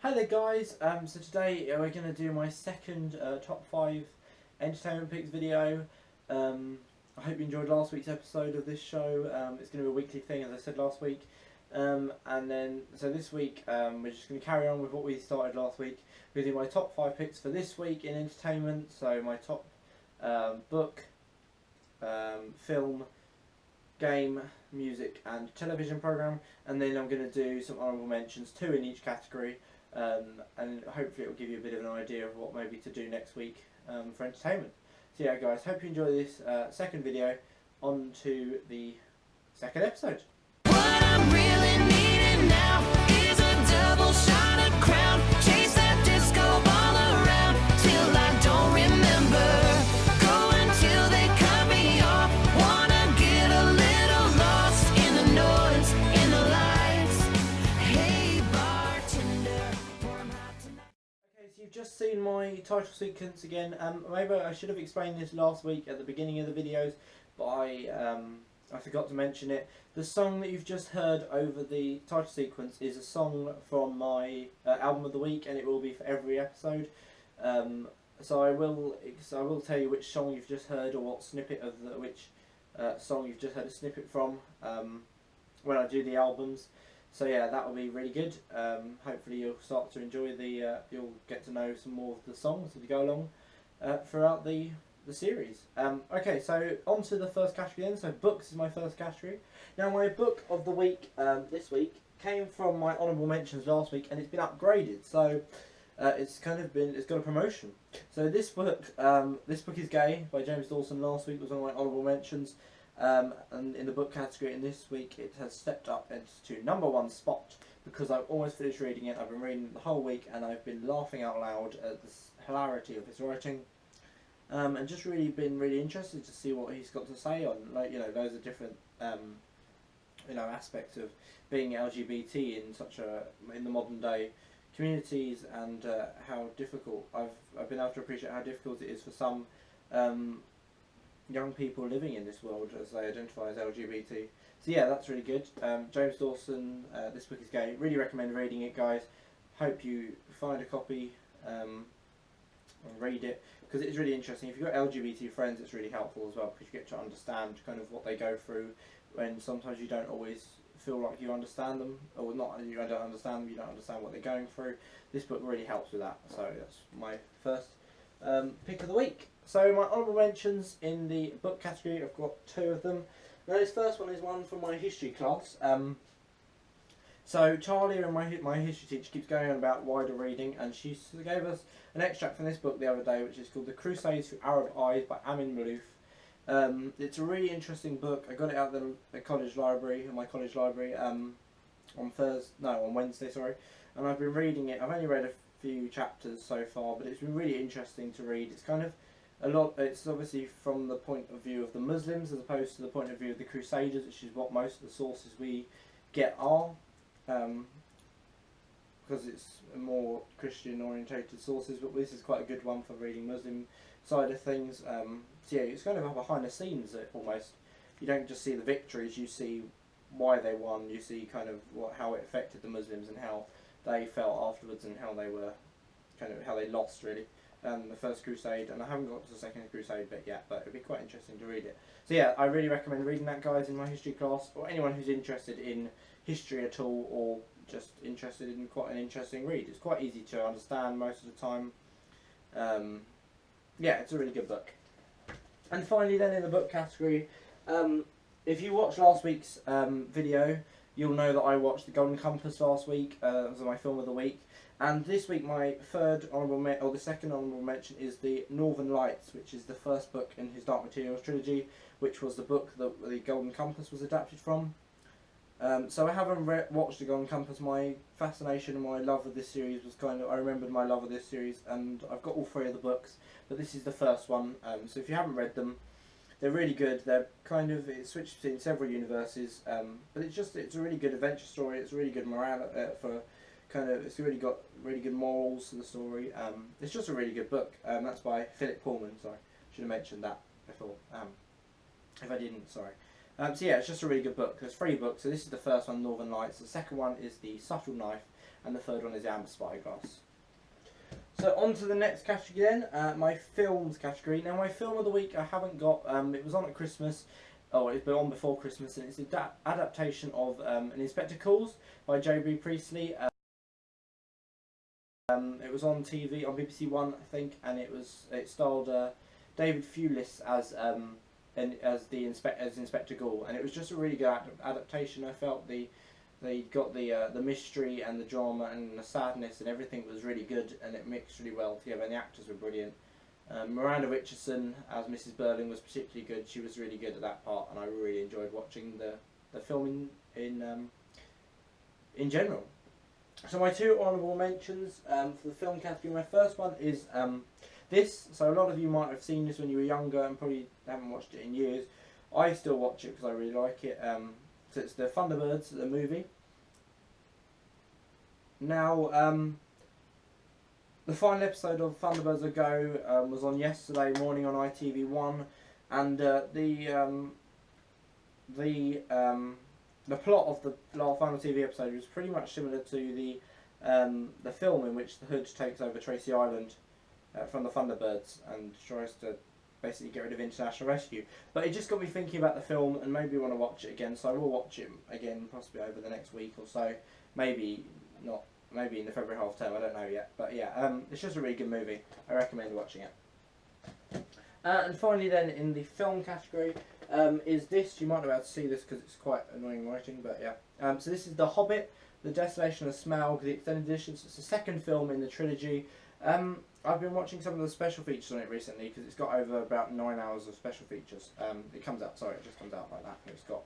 Hi there guys, so today we're going to do my second top 5 entertainment picks video. I hope you enjoyed last week's episode of this show. It's going to be a weekly thing, as I said last week. So this week we're just going to carry on with what we started last week. We're going to do my top 5 picks for this week in entertainment. So my top book, film, game, music and television programme, and then I'm going to do some honourable mentions, 2 in each category, and hopefully it will give you a bit of an idea of what maybe to do next week for entertainment. So yeah guys, hope you enjoy this second video. On to the second episode. What I'm really needing now is a double shot of Crown. Chase that disco ball around till I don't remember. Go until they cut me off. Wanna get a little lost in the noise, in the lights. Hey bartender, pour 'em hot tonight. Okay, so you've just seen my title sequence again. Maybe I should have explained this last week at the beginning of the videos, but I forgot to mention it. The song that you've just heard over the title sequence is a song from my album of the week, and it will be for every episode. So I will tell you which song you've just heard, or what snippet of which song you've just heard a snippet from when I do the albums. So yeah, that will be really good. Hopefully you'll start to enjoy you'll get to know some more of the songs as we go along throughout the series. Okay, so on to the first category then. So books is my first category. Now my book of the week this week came from my honourable mentions last week, and it's been upgraded. So it's got a promotion. So this book is Gay by James Dawson. Last week was one of my honourable mentions, and in the book category, and this week it has stepped up into #1 spot because I've almost finished reading it. I've been reading it the whole week, and I've been laughing out loud at the hilarity of his writing. And just been really interested to see what he's got to say on, like, loads of different aspects of being LGBT in the modern day communities, and how difficult I've been able to appreciate how difficult it is for some young people living in this world as they identify as LGBT. So yeah, that's really good. James Dawson, this book is Gay. Really recommend reading it, guys. Hope you find a copy and read it, because it's really interesting. If you've got LGBT friends, it's really helpful as well, because you get to understand kind of what they go through, when sometimes you don't always feel like you understand them, or not, you don't understand them, you don't understand what they're going through. This book really helps with that. So that's my first pick of the week. So my honourable mentions in the book category, I've got 2 of them. Now this first one is one from my history class. So Charlie, and my history teacher, keeps going on about wider reading, and she gave us an extract from this book the other day, which is called The Crusades Through Arab Eyes by Amin Maalouf. It's a really interesting book. I got it out of the college library, my college library, on Wednesday, sorry. And I've been reading it. I've only read a few chapters so far, but it's been really interesting to read. It's kind of it's obviously from the point of view of the Muslims as opposed to the point of view of the Crusaders, which is what most of the sources we get are. Because it's more Christian orientated sources, but this is quite a good one for reading Muslim side of things. So yeah, it's kind of behind the scenes almost. You don't just see the victories, you see why they won, you see kind of how it affected the Muslims and how they felt afterwards, and how they were how they lost really the first crusade. And I haven't got to the second crusade bit yet, but it'd be quite interesting to read it. So yeah, I really recommend reading that, guys, in my history class, or anyone who's interested in history at all, or just interested in quite an interesting read. It's quite easy to understand most of the time. Yeah, it's a really good book. And finally then, in the book category, if you watched last week's video, you'll know that I watched The Golden Compass last week. It was my film of the week. And this week my second honourable mention is The Northern Lights, which is the first book in his Dark Materials trilogy, which was the book that The Golden Compass was adapted from. So I haven't watched The Golden Compass. My fascination and my love of this series was I remembered my love of this series, and I've got all 3 of the books, but this is the first one. So if you haven't read them, they're really good. They're it switches between several universes, but it's a really good adventure story. It's a really good morale it's really got really good morals to the story. It's just a really good book. That's by Philip Pullman. Sorry, should have mentioned that before. If I didn't, sorry. So yeah, it's just a really good book. There's 3 books. So this is the first one, Northern Lights. The second one is The Subtle Knife, and the third one is the Amber Spyglass. So on to the next category then, my films category. Now my film of the week I haven't got, it was on at Christmas, it's been on before Christmas, and it's an adaptation of an Inspector Calls by J.B. Priestley. It was on TV, on BBC One I think, and it starred David Thewlis as Inspector Gall, and it was just a really good adaptation. I felt they got the mystery and the drama and the sadness and everything was really good, and it mixed really well together, and the actors were brilliant. Miranda Richardson as Mrs. Burling was particularly good. She was really good at that part, and I really enjoyed watching the film in general. So my two honourable mentions for the film category. My first one is this. So a lot of you might have seen this when you were younger and probably haven't watched it in years. I still watch it because I really like it. So it's the Thunderbirds, the movie. Now, the final episode of Thunderbirds Go was on yesterday morning on ITV1, and the plot of the final TV episode was pretty much similar to the film, in which the Hood takes over Tracy Island from the Thunderbirds and tries to basically get rid of international rescue. But it just got me thinking about the film and maybe want to watch it again, so I will watch it again possibly over the next week or so. Maybe not, maybe in the February half term, I don't know yet. But yeah, it's just a really good movie. I recommend watching it. And finally then, in the film category, is this. You might not be able to see this because it's quite annoying writing, but yeah. So this is The Hobbit, The Desolation of Smaug, the extended edition. So it's the second film in the trilogy. I've been watching some of the special features on it recently because it's got over about 9 hours of special features. It just comes out like that. It's got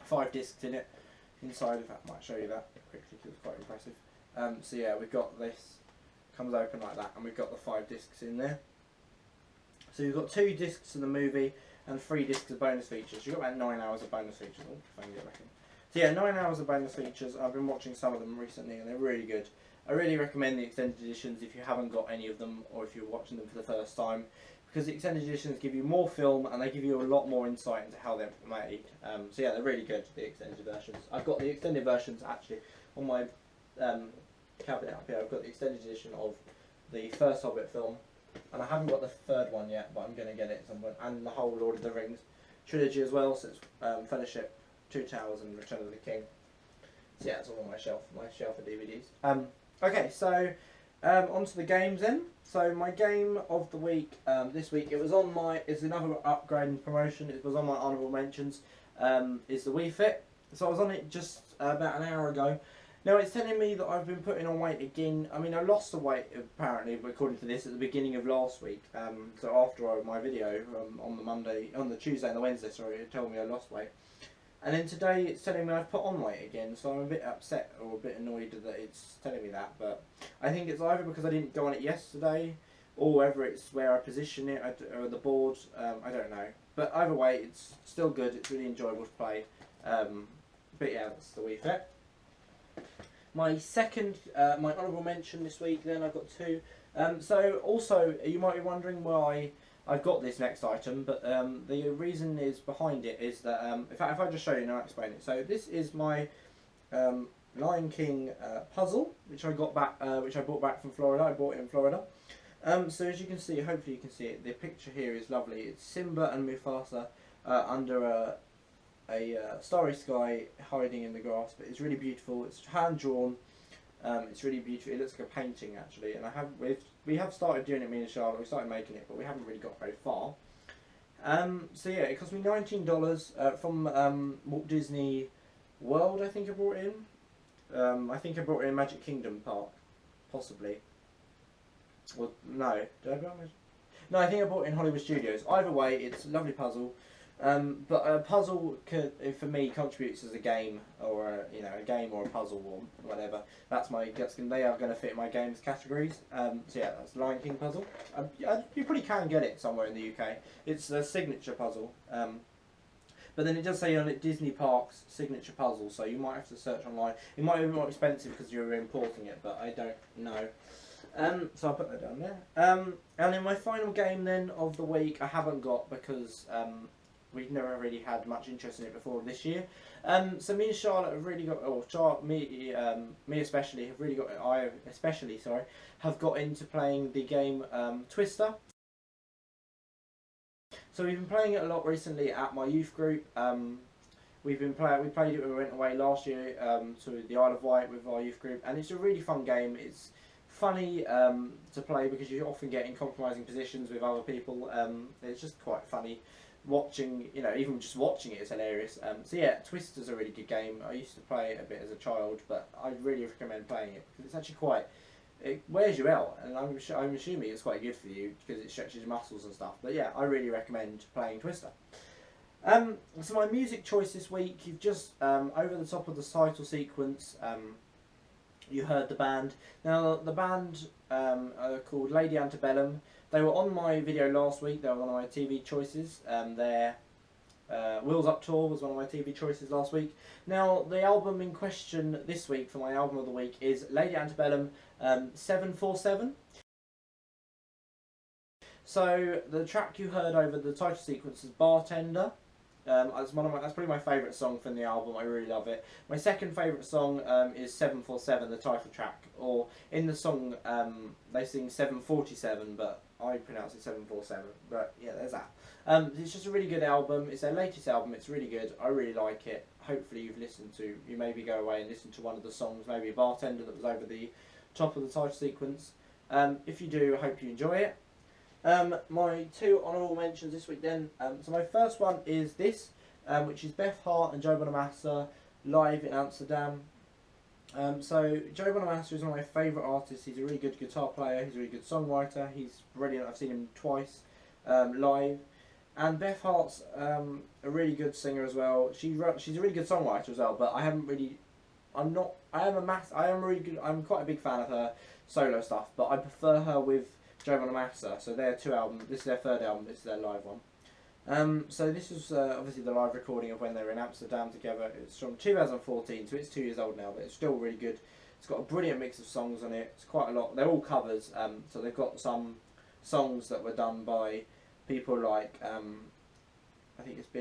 5 discs in it. Inside, in fact, I might show you that quickly because it's quite impressive. So yeah, we've got this, comes open like that, and we've got the 5 discs in there. So you've got 2 discs of the movie and 3 discs of bonus features. You've got about 9 hours of bonus features. Oh, if I can get back in. So yeah, 9 hours of bonus features. I've been watching some of them recently and they're really good. I really recommend the extended editions if you haven't got any of them, or if you're watching them for the first time, because the extended editions give you more film and they give you a lot more insight into how they're made. So yeah, they're really good, the extended versions. I've got the extended versions actually on my cabinet up here. I've got the extended edition of the first Hobbit film, and I haven't got the third one yet, but I'm going to get it at some point, and the whole Lord of the Rings trilogy as well. So it's Fellowship, Two Towers and Return of the King. So yeah, it's all on my shelf of DVDs. Okay, so on to the games then. So my game of the week this week, it's another upgrade and promotion. It was on my honourable mentions. Is the Wii Fit. So I was on it just about an hour ago. Now it's telling me that I've been putting on weight again. I mean, I lost the weight apparently, according to this, at the beginning of last week. So after my video on the Tuesday and the Wednesday, sorry, it told me I lost weight. And then today it's telling me I've put on weight again, so I'm a bit upset or a bit annoyed that it's telling me that. But I think it's either because I didn't go on it yesterday, or whether it's where I position it or the board. I don't know. But either way, it's still good. It's really enjoyable to play. But yeah, that's the Wii Fit. My second, my honourable mention this week. Then I've got 2. So also, you might be wondering why I've got this next item, but the reason is behind it is that in fact, if I just show you and I'll explain it. So this is my Lion King puzzle, which I got back, which I bought back from Florida. I bought it in Florida. So as you can see, hopefully you can see it. The picture here is lovely. It's Simba and Mufasa under a starry sky, hiding in the grass. But it's really beautiful. It's hand drawn. It's really beautiful. It looks like a painting actually, and we have started doing it, me and Charlotte. We started making it, but we haven't really got very far. So yeah, it cost me $19 from Walt Disney World. I think I brought it in. I think I brought it in Magic Kingdom Park, possibly. Well, no, did I buy it? No, I think I bought it in Hollywood Studios. Either way, it's a lovely puzzle. But a puzzle for me contributes as a game, or a game or a puzzle or whatever. They are going to fit my games categories. So yeah, that's Lion King puzzle. You probably can get it somewhere in the UK. It's a signature puzzle. But then it does say on it Disney Parks signature puzzle, so you might have to search online. It might be more expensive because you're importing it, but I don't know. So I'll put that down there. And in my final game then of the week, I haven't got because we've never really had much interest in it before this year. So me and Charlotte have really got, me especially have really got, I especially, sorry, have got into playing the game Twister. So we've been playing it a lot recently at my youth group. We played it when we went away last year to the Isle of Wight with our youth group, and it's a really fun game. It's funny to play because you often get in compromising positions with other people. It's just quite funny watching, even just watching it is hilarious. So yeah, Twister's a really good game. I used to play it a bit as a child, but I really recommend playing it because it's actually it wears you out, and I'm assuming it's quite good for you because it stretches your muscles and stuff. But yeah, I really recommend playing Twister. So my music choice this week, you've just, over the top of the title sequence, you heard the band. Now, the band are called Lady Antebellum. They were on my video last week. They were one of my TV choices. Their Wheels Up Tour was one of my TV choices last week. Now, the album in question this week for my album of the week is Lady Antebellum 747. So, the track you heard over the title sequence is Bartender. That's probably my favourite song from the album. I really love it. My second favourite song is 747, the title track. Or in the song they sing 747, but I pronounce it 747. But yeah, there's that. It's just a really good album. It's their latest album. It's really good. I really like it. Hopefully you maybe go away and listen to one of the songs, maybe Bartender that was over the top of the title sequence. If you do, I hope you enjoy it. My two honourable mentions this week then. So my first one is this, which is Beth Hart and Joe Bonamassa live in Amsterdam. So Joe Bonamassa is one of my favourite artists. He's a really good guitar player, he's a really good songwriter, he's brilliant. I've seen him twice live. And Beth Hart's a really good singer as well. She's a really good songwriter as well, but I'm quite a big fan of her solo stuff, but I prefer her with Joe Bonamassa. So their two albums. This is their third album. This is their live one. So this is obviously the live recording of when they were in Amsterdam together. It's from 2014, so it's 2 years old now, but it's still really good. It's got a brilliant mix of songs on it. It's quite a lot. They're all covers. So they've got some songs that were done by people like I think it's not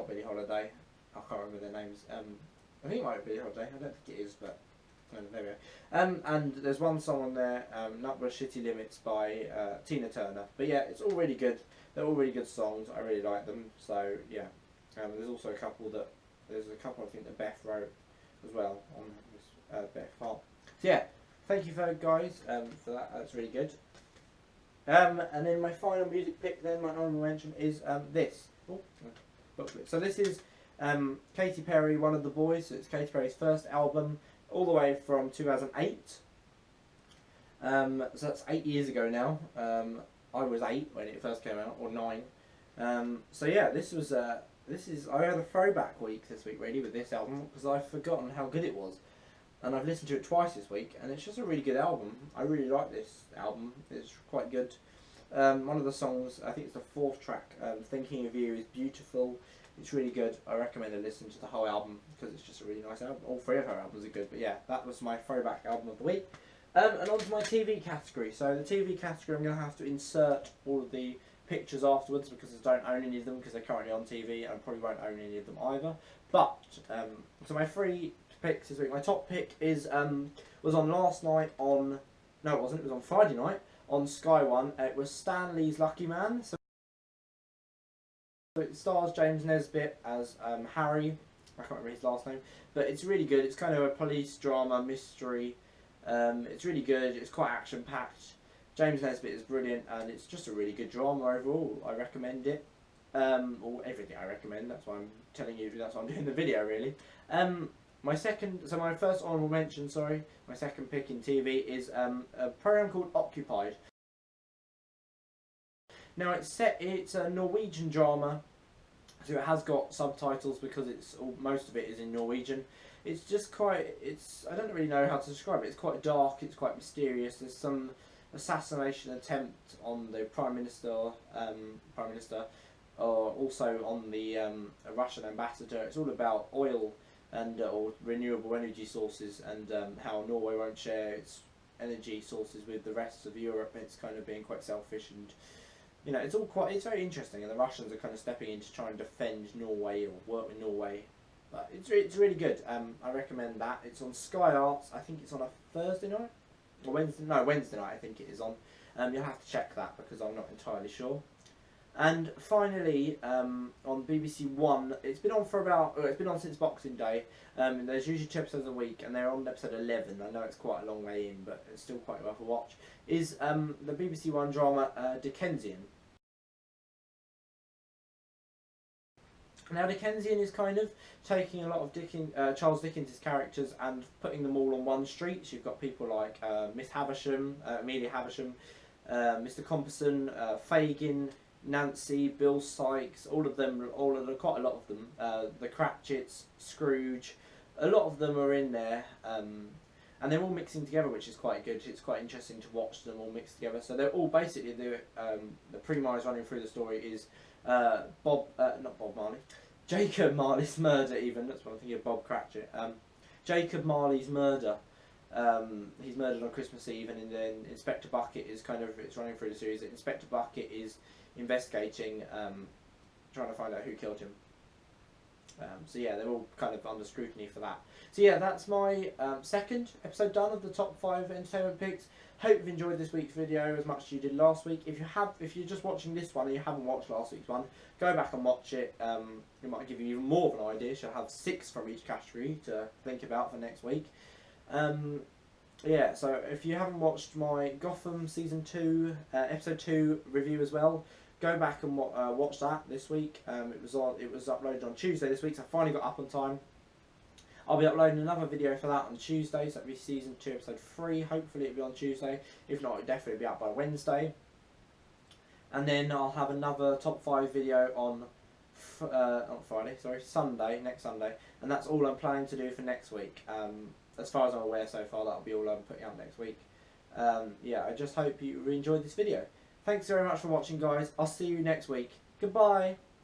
Billie Holiday. I can't remember their names. I think it might be Billie Holiday. I don't think it is, but. There we go. And there's one song on there, Number of Shitty Limits by Tina Turner. But yeah, it's all really good. They're all really good songs. I really like them. So yeah, there's also a couple I think that Beth wrote as well on this Beth Hart. So yeah, thank you guys for that. That's really good. And then my final music pick, then my honourable mention is this. So this is Katy Perry, One of the Boys. So it's Katy Perry's first album, all the way from 2008. So that's 8 years ago now. I was 8 when it first came out, or 9. So yeah, I had a throwback week this week really with this album because I've forgotten how good it was, and I've listened to it twice this week, and it's just a really good album. I really like this album. It's quite good. One of the songs, I think it's the fourth track, Thinking of You, is beautiful. It's really good. I recommend a listen to the whole album because it's just a really nice album. All three of her albums are good, but yeah, that was my throwback album of the week. And on to my TV category. So the TV category, I'm going to have to insert all of the pictures afterwards because I don't own any of them because they're currently on TV, and I probably won't own any of them either. But so my 3 picks this week. My top pick was on last night on. No, it wasn't. It was on Friday night on Sky One. It was Stanley's Lucky Man. So it stars James Nesbitt as Harry. I can't remember his last name, but it's really good. It's kind of a police drama mystery. It's really good. It's quite action packed. James Nesbitt is brilliant, and it's just a really good drama overall. I recommend it. Or everything I recommend. That's why I'm telling you. That's why I'm doing the video really. My first honourable mention, my second pick in TV is a program called Occupied. Now it's a Norwegian drama, so it has got subtitles because most of it is in Norwegian. It's just I don't really know how to describe it. It's quite dark, it's quite mysterious. There's some assassination attempt on the Prime Minister, or also on the Russian ambassador. It's all about oil and or renewable energy sources, and how Norway won't share its energy sources with the rest of Europe. It's kind of being quite selfish and you know, it's very interesting, and the Russians are kind of stepping in to try and defend Norway or work with Norway. But it's really good. I recommend that. It's on Sky Arts. I think it's on a Thursday night or Wednesday. No, Wednesday night. I think it is on. You'll have to check that because I'm not entirely sure. And finally, on BBC One, it's been on for it's been on since Boxing Day. There's usually 2 episodes a week, and they're on episode 11. I know it's quite a long way in, but it's still quite worth a watch. Is the BBC One drama Dickensian. Now, Dickensian is kind of taking a lot of Charles Dickens' characters and putting them all on one street. So you've got people like Miss Havisham, Amelia Havisham, Mr. Compson, Fagin, Nancy, Bill Sykes, quite a lot of them. The Cratchits, Scrooge, a lot of them are in there, and they're all mixing together, which is quite good. It's quite interesting to watch them all mix together. So they're all basically the premise running through the story is Jacob Marley's murder. Even that's what I'm thinking of, Bob Cratchit. Jacob Marley's murder. He's murdered on Christmas Eve, and then Inspector Bucket is it's running through the series. Inspector Bucket is investigating, trying to find out who killed him. So yeah, they're all kind of under scrutiny for that. So yeah, that's my second episode done of the top 5 entertainment picks. Hope you've enjoyed this week's video as much as you did last week. If you're just watching this one and you haven't watched last week's one, go back and watch it. It might give you even more of an idea. So I'll have 6 from each category to think about for next week. Yeah, so if you haven't watched my Gotham Season 2, Episode 2 review as well, go back and watch that this week. It was uploaded on Tuesday this week, so I finally got up on time. I'll be uploading another video for that on Tuesday, so that'll be Season 2, Episode 3. Hopefully it'll be on Tuesday. If not, it'll definitely be out by Wednesday. And then I'll have another top 5 video on Sunday, next Sunday. And that's all I'm planning to do for next week. As far as I'm aware so far, that'll be all I'm putting up next week. Yeah, I just hope you enjoyed this video. Thanks very much for watching, guys. I'll see you next week. Goodbye.